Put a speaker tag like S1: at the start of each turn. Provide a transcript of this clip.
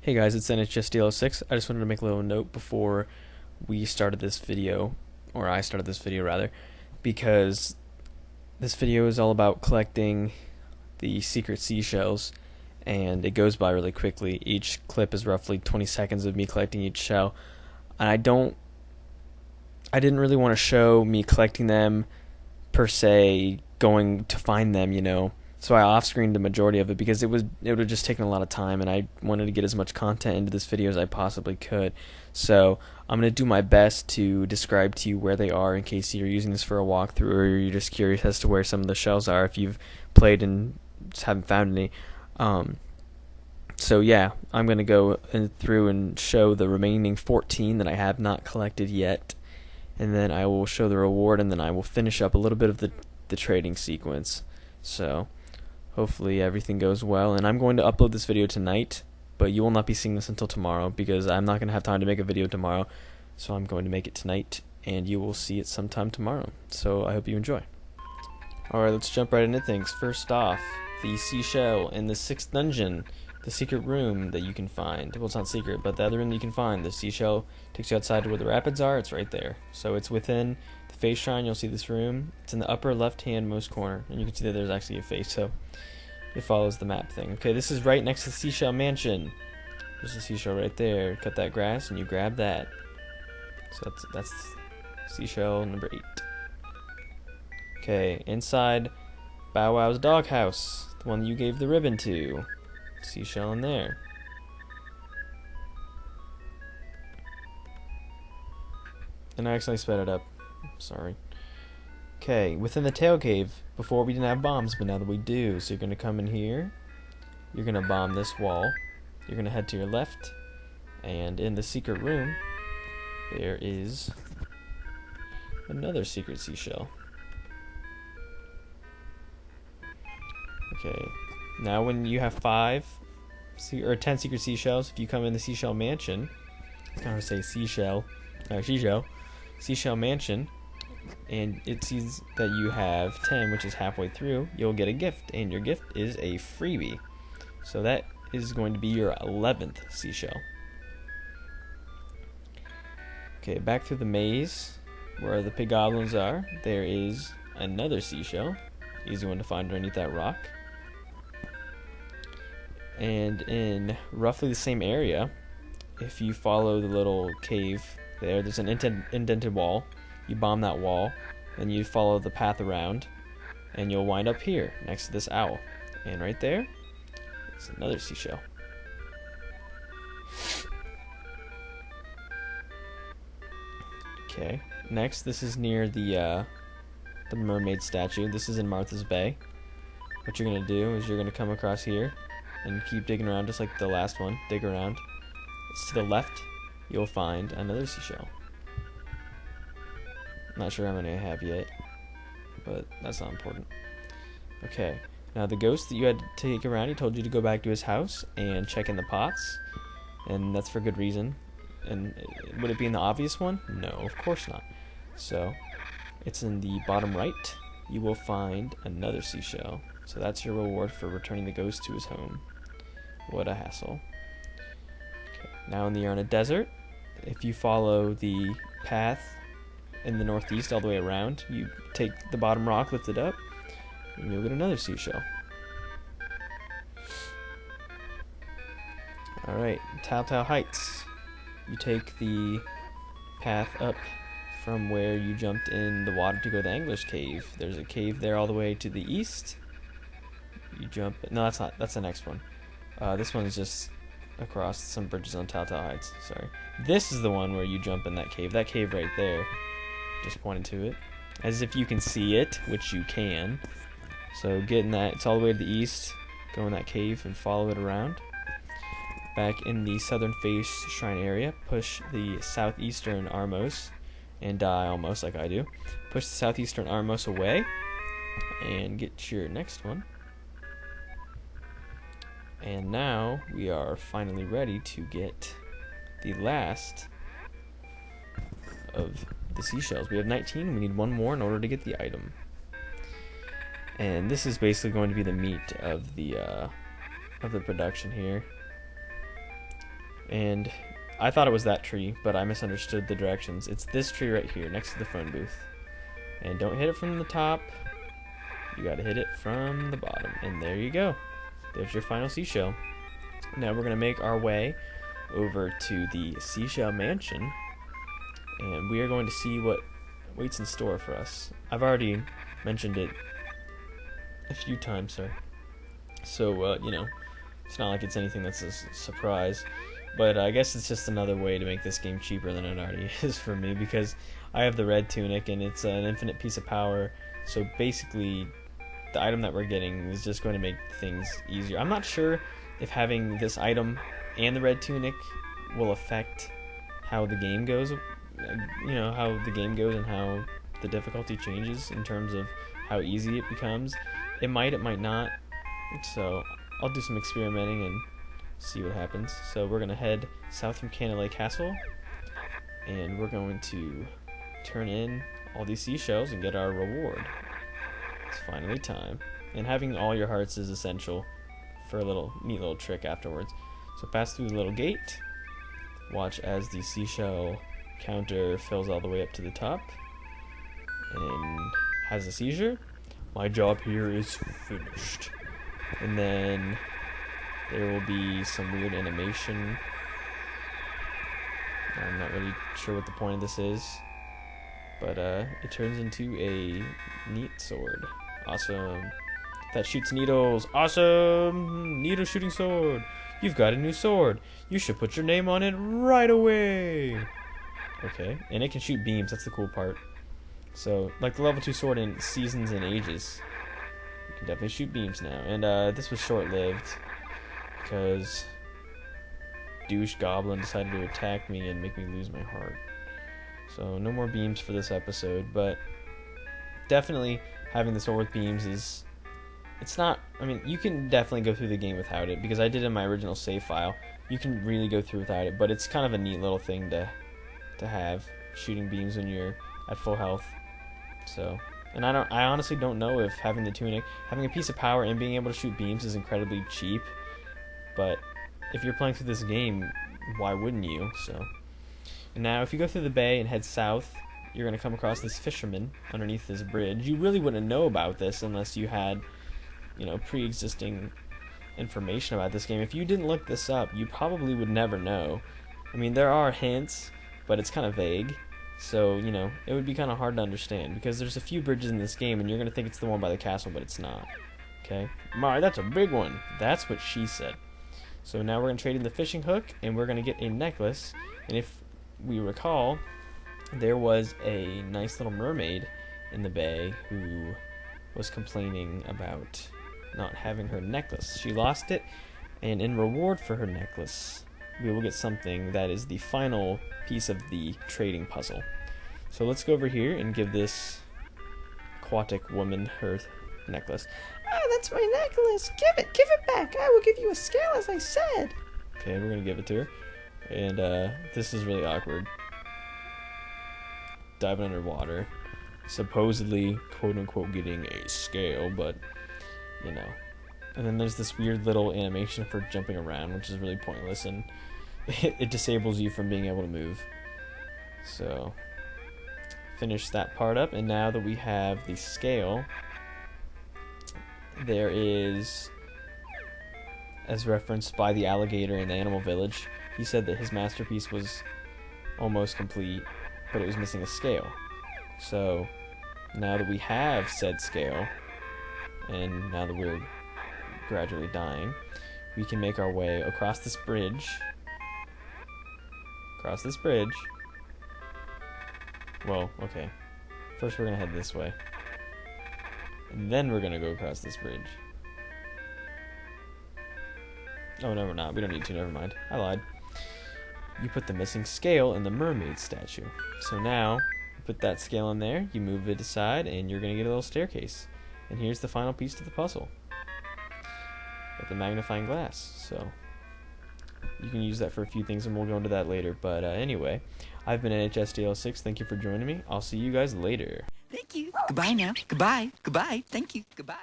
S1: Hey guys, it's NHSDL6. I just wanted to make a little note before we started this video, or I started this video rather, because this video is all about collecting the secret seashells, and it goes by really quickly. Each clip is roughly 20 seconds of me collecting each shell, and I didn't really want to show me collecting them per se, going to find them, so I off-screened the majority of it because it would have just taken a lot of time, and I wanted to get as much content into this video as I possibly could. So I'm going to do my best to describe to you where they are in case you're using this for a walkthrough or you're just curious as to where some of the shells are if you've played and just haven't found any. So yeah, I'm going to go through and show the remaining 14 that I have not collected yet, and then I will show the reward, and then I will finish up a little bit of the trading sequence. So hopefully everything goes well, and I'm going to upload this video tonight, but you will not be seeing this until tomorrow because I'm not going to have time to make a video tomorrow, so I'm going to make it tonight, and you will see it sometime tomorrow. So I hope you enjoy. Alright, let's jump right into things. First off, the seashell in the 6th dungeon, the secret room that you can find. Well, it's not secret, but the other room that you can find. The seashell takes you outside to where the rapids are. It's right there. So it's within the face shrine. You'll see this room. It's in the upper left-hand most corner, and you can see that there's actually a face, so it follows the map thing. Okay, this is right next to the seashell mansion. There's a seashell right there. Cut that grass, and you grab that. So that's seashell number 8. Okay, inside Bow Wow's doghouse, the one that you gave the ribbon to. Seashell in there. And I accidentally sped it up. Sorry. Okay, within the tail cave. Before we didn't have bombs, but now that we do. So you're going to come in here. You're going to bomb this wall. You're going to head to your left. And in the secret room, there is another secret seashell. Okay. Now when you have 10 secret seashells, if you come in the seashell mansion, I kind of say seashell mansion, and it sees that you have 10, which is halfway through, you'll get a gift, and your gift is a freebie. So that is going to be your 11th seashell. Okay, back through the maze, where the pig goblins are, there is another seashell. Easy one to find underneath that rock. And in roughly the same area, if you follow the little cave there's an indented wall. You bomb that wall, and you follow the path around, and you'll wind up here, next to this owl. And right there, it's another seashell. Okay, next, this is near the mermaid statue. This is in Martha's Bay. What you're going to do is you're going to come across here, and keep digging around just like the last one. Dig around. It's to the left. You'll find another seashell. Not sure how many I have yet, but that's not important. Okay, now the ghost that you had to take around, he told you to go back to his house and check in the pots, and that's for good reason. And would it be in the obvious one? No, of course not. So it's in the bottom right. You will find another seashell. So that's your reward for returning the ghost to his home. What a hassle. Okay, now in the Yarna Desert, if you follow the path in the northeast all the way around, you take the bottom rock, lift it up, and you'll get another seashell. Alright, Tao Heights. You take the path up from where you jumped in the water to go to the Angler's Cave. There's a cave there all the way to the east. You jump... No, that's not. That's the next one. This one is just across some bridges on Tao Heights. Sorry. This is the one where you jump in that cave. That cave right there. Just pointed to it. As if you can see it, which you can. So get in that. It's all the way to the east. Go in that cave and follow it around. Back in the southern face shrine area, push the southeastern Armos and die almost like I do. Push the southeastern Armos away and get your next one. And now we are finally ready to get the last of the seashells. We have 19. We need one more in order to get the item. And this is basically going to be the meat of the production here. And I thought it was that tree, but I misunderstood the directions. It's this tree right here, next to the phone booth. And don't hit it from the top. You gotta hit it from the bottom. And there you go. There's your final seashell. Now we're gonna make our way over to the seashell mansion. And we are going to see what waits in store for us. I've already mentioned it a few times, sir. So, you know, it's not like it's anything that's a surprise. But I guess it's just another way to make this game cheaper than it already is for me, because I have the red tunic and it's an infinite piece of power. So basically, the item that we're getting is just going to make things easier. I'm not sure if having this item and the red tunic will affect how the game goes. You know, how the game goes and how the difficulty changes in terms of how easy it becomes. It might, it might not. So I'll do some experimenting and see what happens. So we're going to head south from Canalay Castle, and we're going to turn in all these seashells and get our reward. It's finally time. And having all your hearts is essential for a neat little trick afterwards. So pass through the little gate. Watch as the seashell counter fills all the way up to the top and has a seizure. My job here is finished. And then there will be some weird animation. I'm not really sure what the point of this is, but it turns into a neat sword. Awesome. That shoots needles. Awesome! Needle shooting sword. You've got a new sword. You should put your name on it right away. Okay, and it can shoot beams. That's the cool part. So, like the level 2 sword in Seasons and Ages, you can definitely shoot beams now. And this was short-lived because douche goblin decided to attack me and make me lose my heart. So no more beams for this episode, but definitely having the sword with beams is, it's not, I mean, you can definitely go through the game without it, because I did in my original save file. You can really go through without it, but it's kind of a neat little thing to have, shooting beams when you're at full health. So, and I honestly don't know if having the tunic, having a piece of power and being able to shoot beams is incredibly cheap, but if you're playing through this game, why wouldn't you? So, and now if you go through the bay and head south, you're going to come across this fisherman underneath this bridge. You really wouldn't know about this unless you had, you know, pre-existing information about this game. If you didn't look this up, you probably would never know. I mean, there are hints, but it's kind of vague. So, you know, it would be kind of hard to understand, because there's a few bridges in this game and you're going to think it's the one by the castle, but it's not. Okay? My, that's a big one. That's what she said. So now we're going to trade in the fishing hook, and we're going to get a necklace. And if we recall, there was a nice little mermaid in the bay who was complaining about not having her necklace. She lost it, and in reward for her necklace, we will get something that is the final piece of the trading puzzle. So let's go over here and give this aquatic woman her necklace.
S2: Ah, that's my necklace. Give it back. I will give you a scale as I said.
S1: Okay, we're gonna give it to her. And this is really awkward. Diving underwater, supposedly quote unquote getting a scale, but you know. And then there's this weird little animation for jumping around, which is really pointless, and it disables you from being able to move. So finish that part up, and now that we have the scale, there is, as referenced by the alligator in the animal village, he said that his masterpiece was almost complete, but it was missing a scale. So now that we have said scale, and now that we're gradually dying, we can make our way across this bridge. Across this bridge. Well, okay. First we're gonna head this way. And then we're gonna go across this bridge. Oh, no, we're not. We don't need to. Never mind. I lied. You put the missing scale in the mermaid statue. So now, you put that scale in there, you move it aside, and you're gonna get a little staircase. And here's the final piece to the puzzle. With the magnifying glass. So you can use that for a few things, and we'll go into that later. But anyway, I've been NHSDL6. Thank you for joining me. I'll see you guys later.
S2: Thank you. Goodbye now. Goodbye. Goodbye. Thank you. Goodbye.